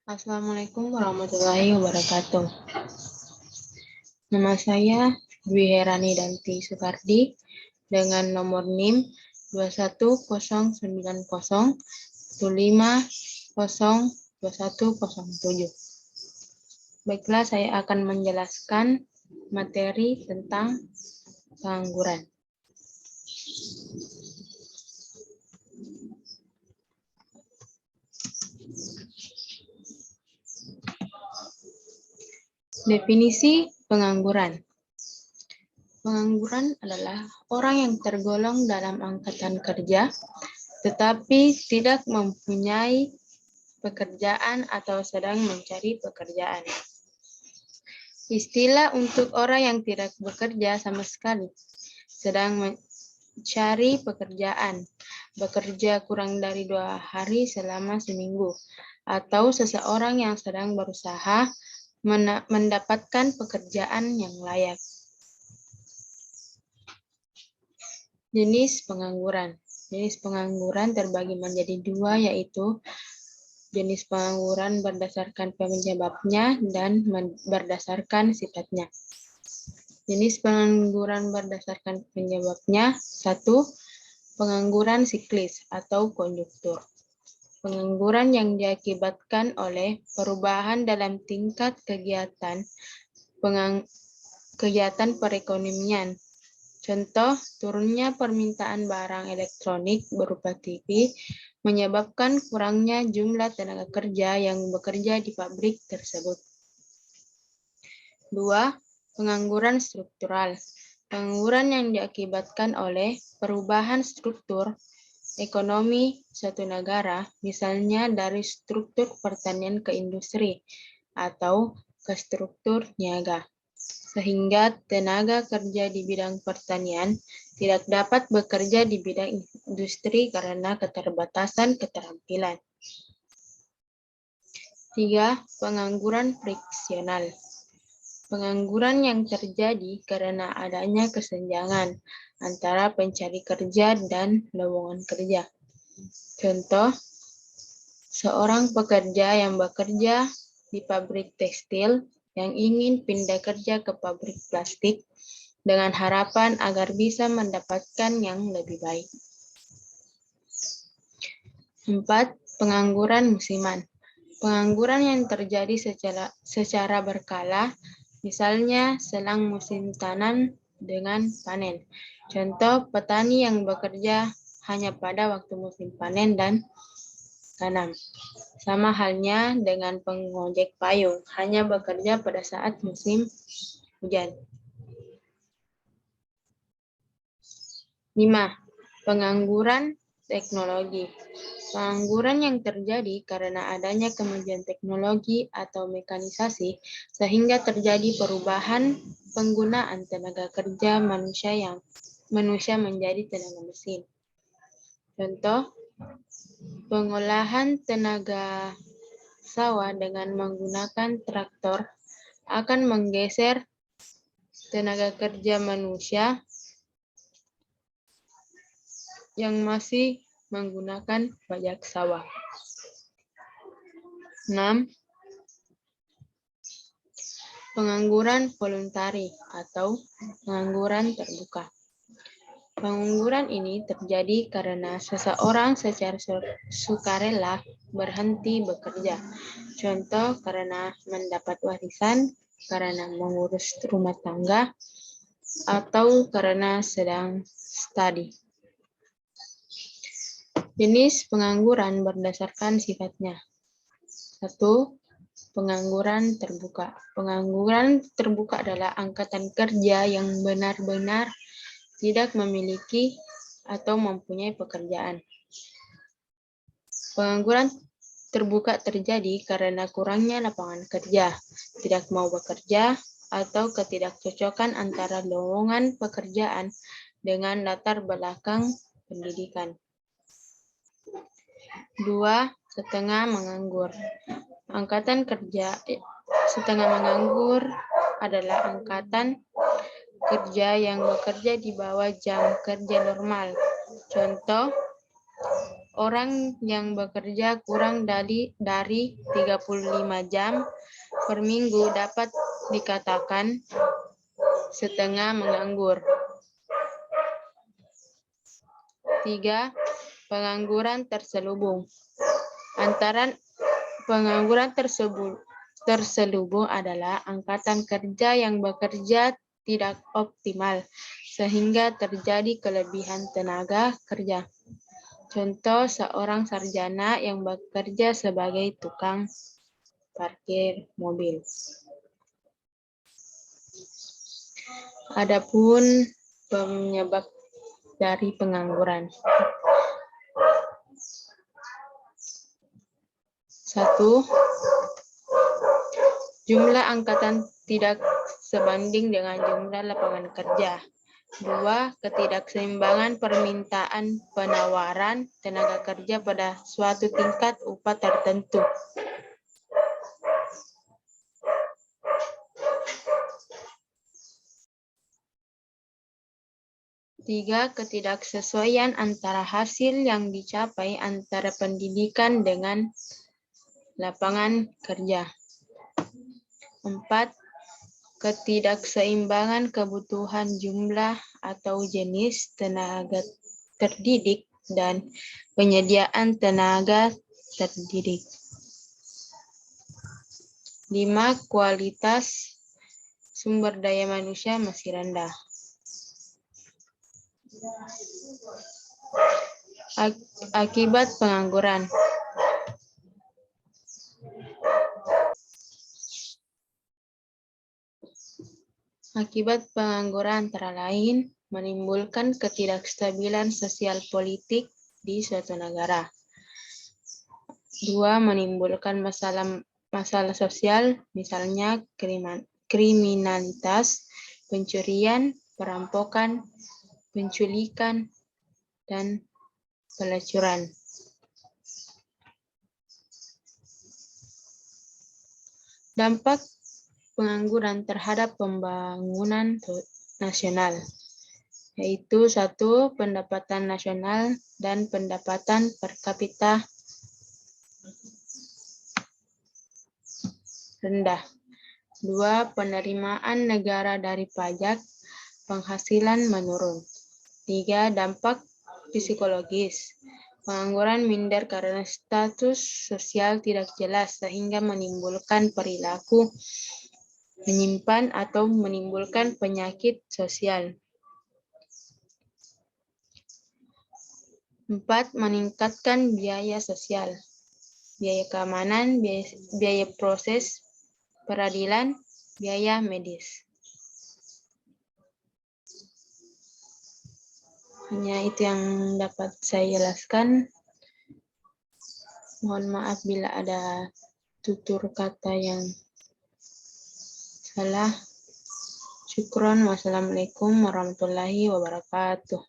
Assalamualaikum warahmatullahi wabarakatuh. Nama saya Dwi Herani Danti Soekardi dengan nomor NIM 21090150107. Baiklah, saya akan menjelaskan materi tentang pengangguran. Definisi pengangguran. Pengangguran adalah orang yang tergolong dalam angkatan kerja, tetapi tidak mempunyai pekerjaan atau sedang mencari pekerjaan. Istilah untuk orang yang tidak bekerja sama sekali, sedang mencari pekerjaan, bekerja kurang dari 2 hari selama seminggu, atau seseorang yang sedang berusaha mendapatkan pekerjaan yang layak. Jenis pengangguran. Jenis pengangguran terbagi menjadi 2, yaitu jenis pengangguran berdasarkan penyebabnya dan berdasarkan sifatnya. Jenis pengangguran berdasarkan penyebabnya. 1. Pengangguran siklis atau konjuktur. Pengangguran yang diakibatkan oleh perubahan dalam tingkat kegiatan perekonomian. Contoh, turunnya permintaan barang elektronik berupa TV menyebabkan kurangnya jumlah tenaga kerja yang bekerja di pabrik tersebut. 2. Pengangguran struktural. Pengangguran yang diakibatkan oleh perubahan struktur ekonomi suatu negara, misalnya dari struktur pertanian ke industri atau ke struktur niaga, sehingga tenaga kerja di bidang pertanian tidak dapat bekerja di bidang industri karena keterbatasan keterampilan. 3. Pengangguran friksional. Pengangguran yang terjadi karena adanya kesenjangan antara pencari kerja dan lowongan kerja. Contoh, seorang pekerja yang bekerja di pabrik tekstil yang ingin pindah kerja ke pabrik plastik dengan harapan agar bisa mendapatkan yang lebih baik. 4. Pengangguran musiman. Pengangguran yang terjadi secara berkala, misalnya selang musim tanam dengan panen. Contoh, petani yang bekerja hanya pada waktu musim panen dan tanam. Sama halnya dengan pengojek payung, hanya bekerja pada saat musim hujan. 5. Pengangguran teknologi. Pengangguran yang terjadi karena adanya kemajuan teknologi atau mekanisasi sehingga terjadi perubahan penggunaan tenaga kerja manusia menjadi tenaga mesin. Contoh, pengolahan tenaga sawah dengan menggunakan traktor akan menggeser tenaga kerja manusia yang masih menggunakan bajak sawah. 6. Pengangguran voluntari atau pengangguran terbuka. Pengangguran ini terjadi karena seseorang secara sukarela berhenti bekerja. Contoh, karena mendapat warisan, karena mengurus rumah tangga, atau karena sedang studi. Jenis pengangguran berdasarkan sifatnya. 1. Pengangguran terbuka. Pengangguran terbuka adalah angkatan kerja yang benar-benar tidak memiliki atau mempunyai pekerjaan. Pengangguran terbuka terjadi karena kurangnya lapangan kerja, tidak mau bekerja, atau ketidakcocokan antara lowongan pekerjaan dengan latar belakang pendidikan. 2. Setengah menganggur. Angkatan kerja setengah menganggur adalah angkatan kerja yang bekerja di bawah jam kerja normal. Contoh, orang yang bekerja kurang dari 35 jam per minggu dapat dikatakan setengah menganggur. 3. Pengangguran terselubung. Antara pengangguran terselubung adalah angkatan kerja yang bekerja tidak optimal, sehingga terjadi kelebihan tenaga kerja. Contoh, seorang sarjana yang bekerja sebagai tukang parkir mobil. Adapun penyebab dari pengangguran. 1. Jumlah angkatan tidak sebanding dengan jumlah lapangan kerja. 2. Ketidakseimbangan permintaan penawaran tenaga kerja pada suatu tingkat upah tertentu. 3. Ketidaksesuaian antara hasil yang dicapai antara pendidikan dengan lapangan kerja. 4. Ketidakseimbangan kebutuhan jumlah atau jenis tenaga terdidik dan penyediaan tenaga terdidik. 5. Kualitas sumber daya manusia masih rendah. Akibat pengangguran. Akibat pengangguran antara lain menimbulkan ketidakstabilan sosial politik di suatu negara. 2. Menimbulkan masalah sosial, misalnya kriminalitas, pencurian, perampokan, penculikan, dan pelacuran. Dampak pengangguran terhadap pembangunan nasional, yaitu 1. Pendapatan nasional dan pendapatan per kapita rendah. 2. Penerimaan negara dari pajak penghasilan menurun. 3. Dampak psikologis. Pengangguran minder karena status sosial tidak jelas sehingga menimbulkan perilaku menyimpan atau menimbulkan penyakit sosial. 4. Meningkatkan biaya sosial, biaya keamanan, biaya proses peradilan, biaya medis. Hanya itu yang dapat saya jelaskan. Mohon maaf bila ada tutur kata yang salah. Syukron. Wassalamualaikum warahmatullahi wabarakatuh.